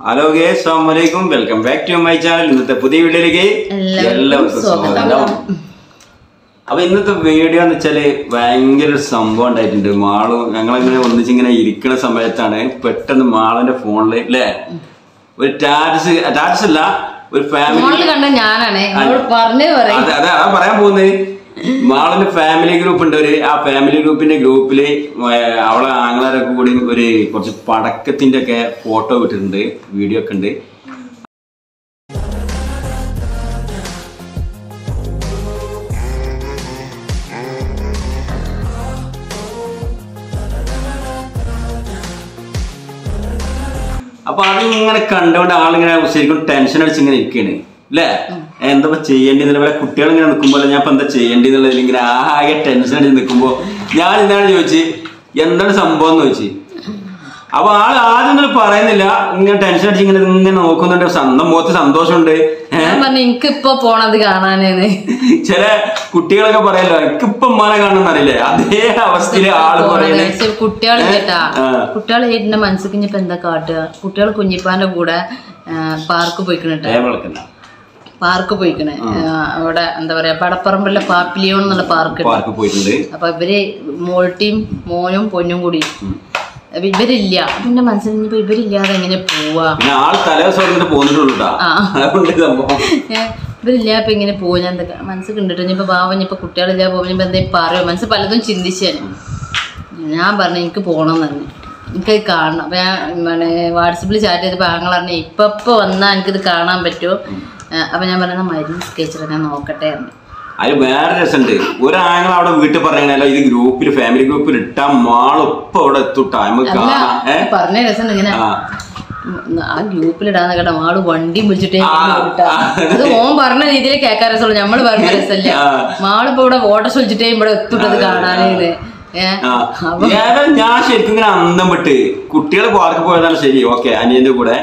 Hello guys, അസ്സലാമു അലൈക്കും. Welcome back to my channel. ഇന്നത്തെ പുതിയ വീഡിയോയിലേക്ക് എല്ലാവർക്കും സ്വാഗതം. അപ്പൊ ഇന്നത്തെ വീഡിയോ എന്ന് വെച്ചാല് ഭയങ്കര ഒരു സംഭവം ഉണ്ടായിട്ടുണ്ട്. മാള് ഞങ്ങളിങ്ങനെ ഒന്നിച്ചിങ്ങനെ ഇരിക്കുന്ന സമയത്താണ് പെട്ടെന്ന് മാളിന്റെ ഫോണില് അല്ലേ ഒരു സ്റ്റാറ്റസ് അല്ല ഒരു ഫാമിലി കണ്ട ഞാനാണ് അതാ പറയാൻ പോകുന്നത്. മാളിന്റെ ഫാമിലി ഗ്രൂപ്പ് ഉണ്ട്. ആ ഫാമിലി ഗ്രൂപ്പില് അവളെ ആങ്ങളാരൊക്കെ കൂടി ഒരു കുറച്ച് പടക്കത്തിന്റെ ഒക്കെ ഫോട്ടോ ഇട്ടിട്ടുണ്ട്, വീഡിയോ ഒക്കെ ഉണ്ട്. അപ്പൊ അതിങ്ങനെ കണ്ടുകൊണ്ട് ആളിങ്ങനെ ശരിക്കും ടെൻഷൻ അടിച്ച് ഇങ്ങനെ ഇരിക്കുകയാണ് അല്ലേ, എന്താ ചെയ്യേണ്ടിന്നില്ല. ഇവിടെ കുട്ടികൾ ഇങ്ങനെ നിൽക്കുമ്പോൾ ഞാൻ ഇപ്പൊ എന്താ ചെയ്യേണ്ടിന്നുള്ളതിൽ ഇങ്ങനെ ആകെ ടെൻഷൻ അടിച്ച് നിൽക്കുമ്പോ ഞാൻ എന്താണ് ചോദിച്ചു എന്താണ് സംഭവം എന്ന് ചോദിച്ചു. അപ്പൊ ആദ്യം ഒന്നും പറയുന്നില്ല, ഇങ്ങനെ ടെൻഷൻ അടിച്ച് ഇങ്ങനെ നോക്കുന്നുണ്ട്. സ്വന്തം മുഖത്ത് സന്തോഷമുണ്ട്. എനിക്കിപ്പോ പോണത് കാണാനേന്ന് ചില കുട്ടികളൊക്കെ പറയല്ലോ എനിക്കിപ്പൊ ഉമ്മാനെ കാണുന്ന അറിയില്ലേ, അതേ അവസ്ഥയില് ആള് പറയുന്നത്. കുട്ടികള് കേട്ടാ കുട്ടികള് കേട്ടിന്റെ മനസ്സിൽ ഇനിയിപ്പോ എന്താ കാട്ടുക. കുട്ടികൾ കുഞ്ഞിപ്പാന്റെ കൂടെ പാർക്ക് പോയിക്കണേ, പാർക്ക് പോയിക്കണേ. അവിടെ എന്താ പറയാ പടപ്പറമ്പിലെ പാപ്പിലിയോൺ എന്നുള്ള പാർക്ക് പോയിട്ടുണ്ട്. അപ്പൊ ഇവര് മോൾട്ടിയും മോനും പൊന്നും കൂടി ഇവരില്ല. പിന്നെ മനസ്സിൽ ഇവരില്ലാതെ എങ്ങനെ പോവാ, ഇവരില്ല ഇപ്പൊ ഇങ്ങനെ പോവാ. ഞാൻ എന്താ മനസ്സിൽ കണ്ടിട്ട് ഇനിയിപ്പോ ഭാവം ഇനിയിപ്പോ കുട്ടികളില്ല പോകുമ്പോ എന്തെങ്കിലും പറയുമോ മനസ്സിൽ പലതും ചിന്തിച്ചാണ്. ഞാൻ പറഞ്ഞു എനിക്ക് പോകണം തന്നെ, എനിക്കത് കാണണം. അപ്പൊ ഞാൻ വാട്സപ്പിൽ ചാറ്റ് ചെയ്തപ്പോ ആങ്ങൾ പറഞ്ഞു ഇപ്പൊ വന്നാൽ എനിക്കിത് കാണാൻ പറ്റുമോ. അപ്പൊ ഞാൻ പറഞ്ഞ മരുന്ന് സ്കെച്ചിട്ട് ഞാൻ നോക്കട്ടെ. അതിൽ വേറെ രസമുണ്ട്. ഒരാങ്ങൾ അവിടെ വീട്ടിൽ പറഞ്ഞാലോ ഇത് ഗ്രൂപ്പിൽ ഫാമിലി ഗ്രൂപ്പിൽ ഇട്ടാ മാളിപ്പോ അവിടെ എത്തുട്ടാ പറഞ്ഞ രസം ഇങ്ങനെ ആ ഗ്രൂപ്പിലിടാന്ന് കേട്ടാ മാള് വണ്ടി വിളിച്ചിട്ടേ അത് ഓൻ പറഞ്ഞ രീതിയിൽ കേൾക്കാൻ രസമുള്ളൂ. നമ്മള് പറഞ്ഞ രസമല്ല. മാളിപ്പോ ഇവിടെ വോട്ടർ വിളിച്ചിട്ടേ ഇവിടെ എത്തുട്ടത് കാണാനേ. ഞാൻ ശരിക്കും ഇങ്ങനെ അന്തം വിട്ട് കുട്ടികൾ പാർക്ക് പോയതാണ് ശരി, ഓക്കെ അനിയന്റെ കൂടെ.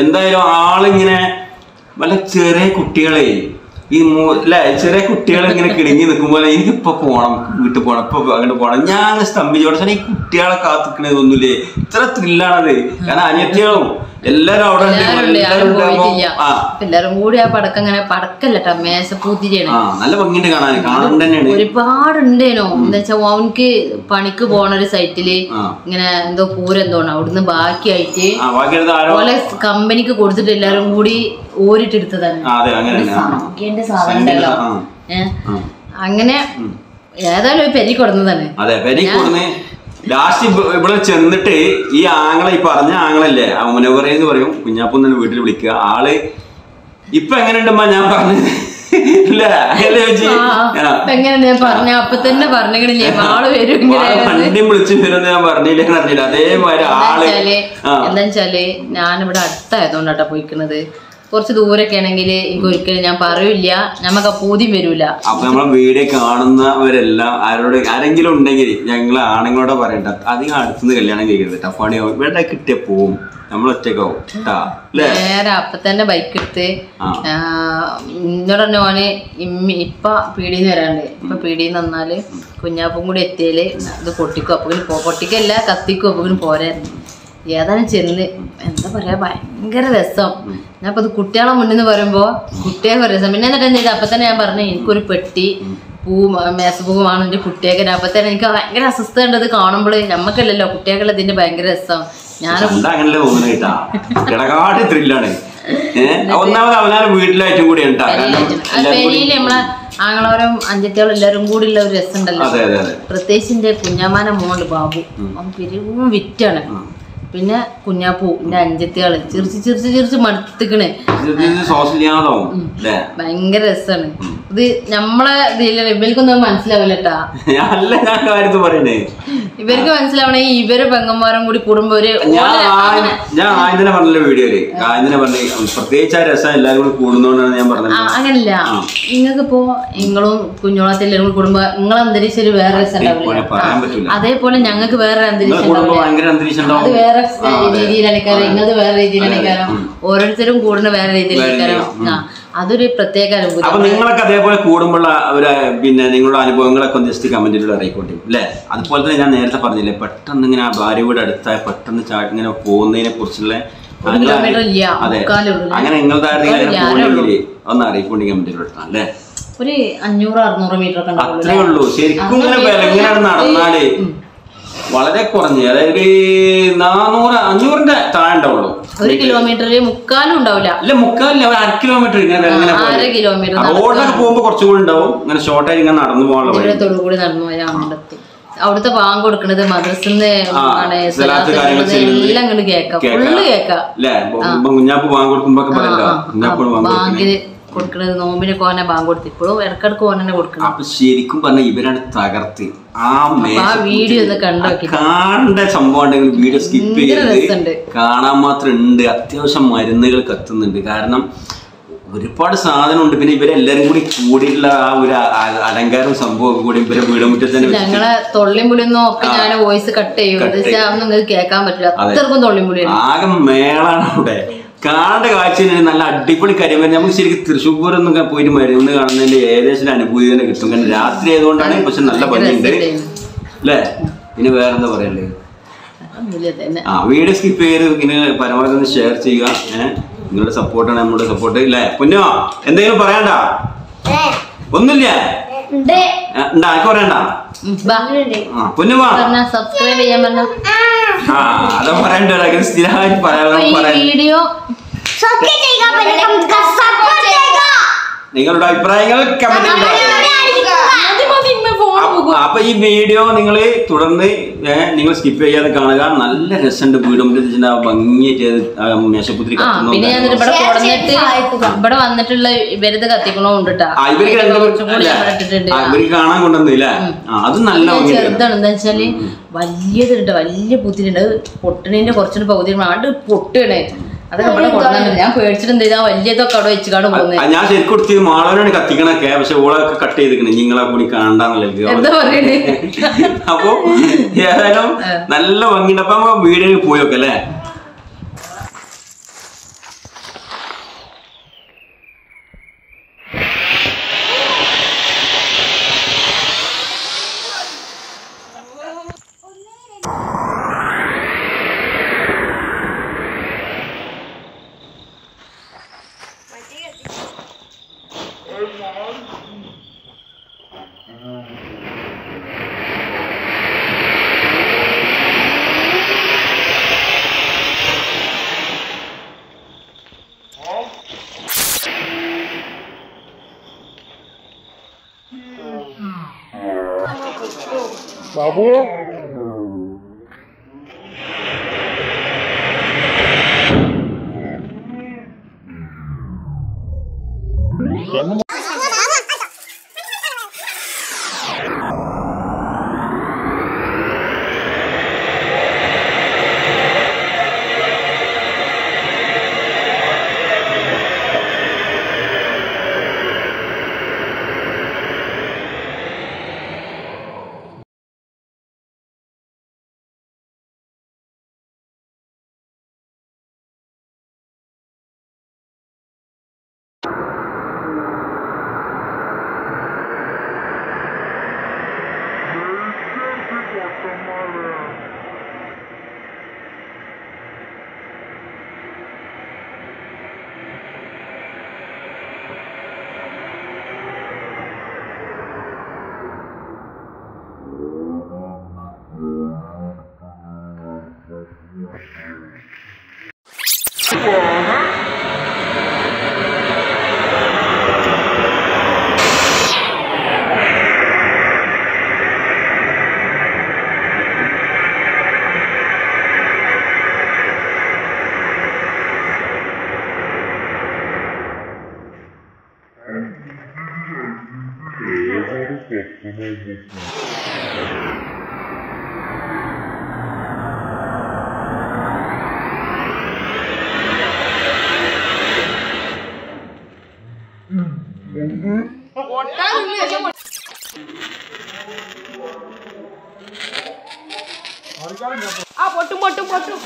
എന്തായാലും ആളിങ്ങനെ വല്ല ചെറിയ കുട്ടികളെ ഈ അല്ലെ ചെറിയ കുട്ടികൾ ഇങ്ങനെ കിടങ്ങി നിൽക്കുമ്പോൾ എനിക്കിപ്പോ പോണം, വീട്ടിൽ പോണം, ഇപ്പൊ അങ്ങോട്ട് പോണം. ഞാൻ സ്തംഭിച്ചോടെ ഈ കുട്ടികളെ കാത്തിക്കണതൊന്നുമില്ലേ, ഇത്ര ത്രില്ലാണത്. കാരണം അനിയത്തികളും എല്ലാരും അവിടെ എല്ലാരും കൂടി ആ പടക്കം ഇങ്ങനെ പടക്കല്ലട്ടാ മേശപ്പൂത്തിരിയാണ്. നല്ല ഭംഗിയുണ്ട് കാണാൻ തന്നെയാണ്. ഒരുപാടുണ്ടേനോ. എന്താ വെച്ചാ അവനക്ക് പണിക്ക് പോണ ഒരു സൈറ്റില് ഇങ്ങനെ എന്തോ പൂരെന്തോണം അവിടുന്ന് ബാക്കിയായിട്ട് പോലെ കമ്പനിക്ക് കൊടുത്തിട്ട് എല്ലാരും കൂടി ഓരിട്ടെടുത്തതാണ്. സംഖ്യന്റെ സാധനം ഉണ്ടല്ലോ. അങ്ങനെ ഏതായാലും പെരി കൊടുന്നതാണ്. ലാസ്റ്റ് ഇവിടെ ചെന്നിട്ട് ഈ ആങ്ങളെ ഈ പറഞ്ഞ ആങ്ങളല്ലേ മുനവറയെന്ന് പറയും, കുഞ്ഞാപ്പൂന്ന് വീട്ടിൽ വിളിക്കുക. ആള് ഇപ്പൊ എങ്ങനെയുണ്ടമ്മ ഞാൻ പറഞ്ഞത് വണ്ടി വിളിച്ചു വരുമെന്ന് ഞാൻ പറഞ്ഞില്ലെന്ന് അറിഞ്ഞില്ല. അതേമാതിരി ആള് എന്താ വെച്ചാല് ഞാനിവിടെ അടുത്തായതുകൊണ്ടാട്ടാ പോയിക്കുന്നത്. കുറച്ച് ദൂരൊക്കെ ആണെങ്കിൽ എനിക്ക് ഒരിക്കലും ഞാൻ പറയൂല, ഞമ്മക്ക് പൂതിയും വരൂല. അപ്പൊ നമ്മളെ വീഡിയോ കാണുന്നവരെല്ലാം ആരെങ്കിലും ഉണ്ടെങ്കിൽ ഞങ്ങൾ ആണുങ്ങളോടെ പറയണ്ട അധികം അടുത്തുനിന്ന് കല്യാണം കഴിക്കരുത്. പണി ഇവിടെ കിട്ടിയ പോവും, നമ്മൾ ഒറ്റക്കാവും. നേരെ അപ്പൊ തന്നെ ബൈക്ക് എടുത്ത് എന്നോട് തന്നെ ഓന് ഇപ്പ പീടിന്ന് വരാണ്ട്. ഇപ്പൊ പീടിന്ന് വന്നാല് കുഞ്ഞാപ്പും കൂടി എത്തിയാല് ഇത് പൊട്ടിക്കും. അപ്പൊ പൊട്ടിക്കല്ല കത്തിക്കും. അപ്പൊ പോരായിരുന്നു. ഏതാനും ചെന്ന് എന്താ പറയാ ഭയങ്കര രസം. ഞാൻ ഇപ്പൊ കുട്ടികളെ മുന്നിൽ പറയുമ്പോ കുട്ടികൾക്ക് രസം. പിന്നെ എന്നിട്ട് എന്ത് ചെയ്ത് അപ്പൊ തന്നെ ഞാൻ പറഞ്ഞു എനിക്കൊരു പെട്ടി മേശപ്പൂവാണ് എന്റെ കുട്ടിയൊക്കെ. അപ്പൊ തന്നെ എനിക്ക് ഭയങ്കര അസ്വസ്ഥ ഉണ്ടത് കാണുമ്പോള്. നമ്മക്കല്ലല്ലോ കുട്ടികൾക്കുള്ള ഇതിന്റെ ഭയങ്കര രസം. ഞാൻ പെരിയില് നമ്മളെ ആങ്ങളോരും അഞ്ചത്തിയോളും എല്ലാരും കൂടി ഉള്ള ഒരു രസം ഉണ്ടല്ലോ. പ്രത്യേകിച്ച് എന്റെ കുഞ്ഞാമാനെ മോണ്ട് ബാബു അവൻ പെരും വിറ്റാണ്. പിന്നെ കുഞ്ഞാപ്പൂ എന്റെ അഞ്ചത്തിയാള് ചിരിച്ച് മടുത്തിക്കണേ. ഭയങ്കര രസാണ് ഇത്. നമ്മളെ ഇവർക്കൊന്നും മനസ്സിലാവില്ലട്ടാ. ഇവർക്ക് മനസ്സിലാവണേ ഇവര് പെങ്ങന്മാരും കൂടി കൂടുമ്പോ ഒരു ഞാൻ ആദ്യം പറഞ്ഞല്ലോ വീഡിയോയില് പ്രത്യേകിച്ച് ആ രസം എല്ലാവരും കൂടി കൂടുന്നോണ്ടാണ് ഞാൻ പറഞ്ഞത്. അങ്ങനല്ല, നിങ്ങൾക്കിപ്പോ നിങ്ങളും കുഞ്ഞോളത്തെ എല്ലാവരും കൂടി കൂടുമ്പോ നിങ്ങളെ അന്തരീക്ഷം ഒരു വേറെ രസം ഉണ്ടാവില്ല. അതേപോലെ ഞങ്ങൾക്ക് വേറെ അന്തരീക്ഷം അത് വേറെ രീതിയിലാണ്. ഇന്നത് വേറെ രീതിയിലാണ്. ഓരോരുത്തരും കൂടുന്ന വേറെ രീതിയിലാണ്. അതൊരു പ്രത്യേക അനുഭൂതി. അപ്പൊ നിങ്ങളൊക്കെ അതേപോലെ കൂടുമ്പോഴുള്ള പിന്നെ നിങ്ങളുടെ അനുഭവങ്ങളൊക്കെ ഒന്ന് ജസ്റ്റ് കമന്റിലൂടെ അറിയിക്കോട്ടെ അല്ലേ. അതുപോലെ തന്നെ ഞാൻ നേരത്തെ പറഞ്ഞില്ലേ പെട്ടെന്ന് ഇങ്ങനെ ആ ഭാര്യ വീട് അടുത്തായ പെട്ടെന്ന് ഇങ്ങനെ പോകുന്നതിനെ കുറിച്ചുള്ള കിലോമീറ്റർ ഇല്ല. അതെ, അങ്ങനെ നിങ്ങളുടെ ഒന്ന് അറിയിക്കൊണ്ടെങ്കിൽ കമന്റിൽ അല്ലേ. ഒരു 500-600 മീറ്റർ ഒക്കെ അത്രേ ഉള്ളൂ. ശരിക്കും ഇങ്ങനെ വിലങ്ങാണ് നടന്നാല് വളരെ കുറഞ്ഞ്, അതായത് 400-500 താഴെ ഉണ്ടാവുള്ളൂ. 1 കിലോമീറ്ററിൽ മുക്കാലും ഉണ്ടാവില്ല. അല്ല, മുക്കാലില്ല, 1/2 കിലോമീറ്റർ. അര കിലോമീറ്റർ റോഡിലൊക്കെ പോകുമ്പോ കുറച്ചുകൂടി ഉണ്ടാവും. ഇങ്ങനെ ഷോർട്ടായിട്ട് ഇങ്ങനെ നടന്നു പോകാനുള്ള തൊടുകൂടി നടന്നു പോയാൽ അവിടെത്തി. അവിടുത്തെ ബാങ്ക് കൊടുക്കണത് മദ്രസിന്ന് എല്ലാം ഇങ്ങോട്ട് കേക്കാം, ഫുള്ള് കേക്കാം. കുഞ്ഞാപ്പ് ബാങ്ക് കൊടുക്കുമ്പോ ബാങ്കില് കൊടുക്കണത് നോമ്പിന് കോനെ ബാങ്ക് കൊടുത്ത് ഇപ്പോഴും ഇടക്കിടക്ക് കോനെ കൊടുക്കണം. അപ്പൊ ശരിക്കും പറഞ്ഞ ഇവരാണ് തകർത്ത് ആ വീഡിയോ ഒന്ന് കാണേണ്ട സംഭവം ഉണ്ടെങ്കിൽ വീഡിയോ സ്കിപ്പ് ചെയ്ത് കാണാൻ മാത്രം ഉണ്ട്. അത്യാവശ്യം മരുന്നുകൾ കത്തുന്നുണ്ട്. കാരണം ഒരുപാട് സാധനം ഉണ്ട്. പിന്നെ ഇവരെല്ലാരും കൂടി കൂടിയിട്ടുള്ള ആ ഒരു അലങ്കാരം സംഭവം കൂടി ഇവരെ വീടുമുറ്റത്തിന് ഞങ്ങളെ തൊള്ളിമ്പുളിയൊന്നും ഒക്കെ ഞാൻ വോയിസ് കട്ട് ചെയ്യും. നിങ്ങൾക്ക് കേൾക്കാൻ പറ്റില്ല, അത്രക്കും തൊള്ളിമ്പുളിയാണ്. ആകെ മേളാണ് അവിടെ. കാണേണ്ട കാഴ്ച നല്ല അടിപൊളി കരിമരുന്ന്. നമുക്ക് ശരിക്കും തൃശ്ശൂരൊന്നും പോയിട്ട് മരുന്ന് കാണുന്നതിന്റെ ഏകദേശം അനുഭൂതി തന്നെ കിട്ടും. കാരണം രാത്രി ആയതുകൊണ്ടാണ്. പക്ഷെ നല്ല ഭംഗിയുണ്ട് അല്ലേ. ഇനി വേറെന്താ പറയണ്ടേ? വീഡിയോ സ്കിപ്പ് ചെയ്ത് ഇങ്ങനെ പരമാവധി ഒന്ന് ഷെയർ ചെയ്യുക. നിങ്ങളുടെ സപ്പോർട്ടാണ് നമ്മുടെ സപ്പോർട്ട് ഇല്ലേ. പൊന്നോ എന്തെങ്കിലും പറയണ്ട? ഒന്നുമില്ല ആർക്ക് പറയണ്ട. പൊന്നു സബ്സ്ക്രൈബ് ചെയ്യാൻ പറഞ്ഞ അതാ പറയണ്ട. സ്ഥിരമായിട്ട് വീഡിയോ നിങ്ങളുടെ അഭിപ്രായങ്ങൾ കമന്റ് ചെയ്യുക. അപ്പൊ ഈ വീഡിയോ നിങ്ങൾ തുടർന്ന് നിങ്ങൾ സ്കിപ്പ് ചെയ്യാതെ കാണുക. നല്ല രസമുണ്ട്. വീടും ഭംഗി ചെയ്ത് മേശപ്പുത്തിരി കത്തുന്നു. പിന്നെ ഞാൻ ഇവിടെ വന്നിട്ടുള്ള ഇവരത് കത്തിക്കണോണ്ട് ഇവർക്ക് കാണാൻ കൊണ്ടുവന്നില്ല. അത് നല്ല ചെറുതാണ്. എന്താ വെച്ചാല് വലിയതുണ്ട്, വലിയ പുത്തിരിണ്ട്. അത് പൊട്ടണിന്റെ കുറച്ചുകൂടി പകുതി ആണ്ട് പൊട്ടുകണേ. അതൊക്കെ ഇവിടെ കൊടുക്കുന്നുണ്ട്. ഞാൻ പേടിച്ചിട്ട് എന്ത് ചെയ്താ വലിയതൊക്കെ അവിടെ വെച്ചിട്ടാണ് പോകുന്നത്. ഞാൻ ശരിക്കും കൊടുത്ത് മാളവനാണ് കത്തിക്കണൊക്കെ. പക്ഷെ ഓളൊക്കെ കട്ട് ചെയ്തിക്കണേ നിങ്ങളെ കൂടി കാണണ്ടെന്നുള്ള. എന്താ പറയണേ? അപ്പൊ ഏതായാലും നല്ല ഭംഗിയുണ്ട്. അപ്പൊ നമുക്ക് വീഡിയോയിൽ പോയൊക്കെ അല്ലേ. ബാബു പൊട്ടും പൊട്ടും പൊട്ടും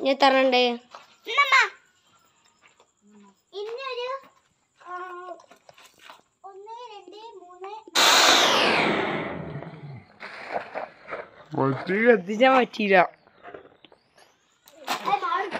ഞാൻ തരണ്ടേ കത്തിച്ചാൻ പറ്റിയില്ല. Hey, Mark.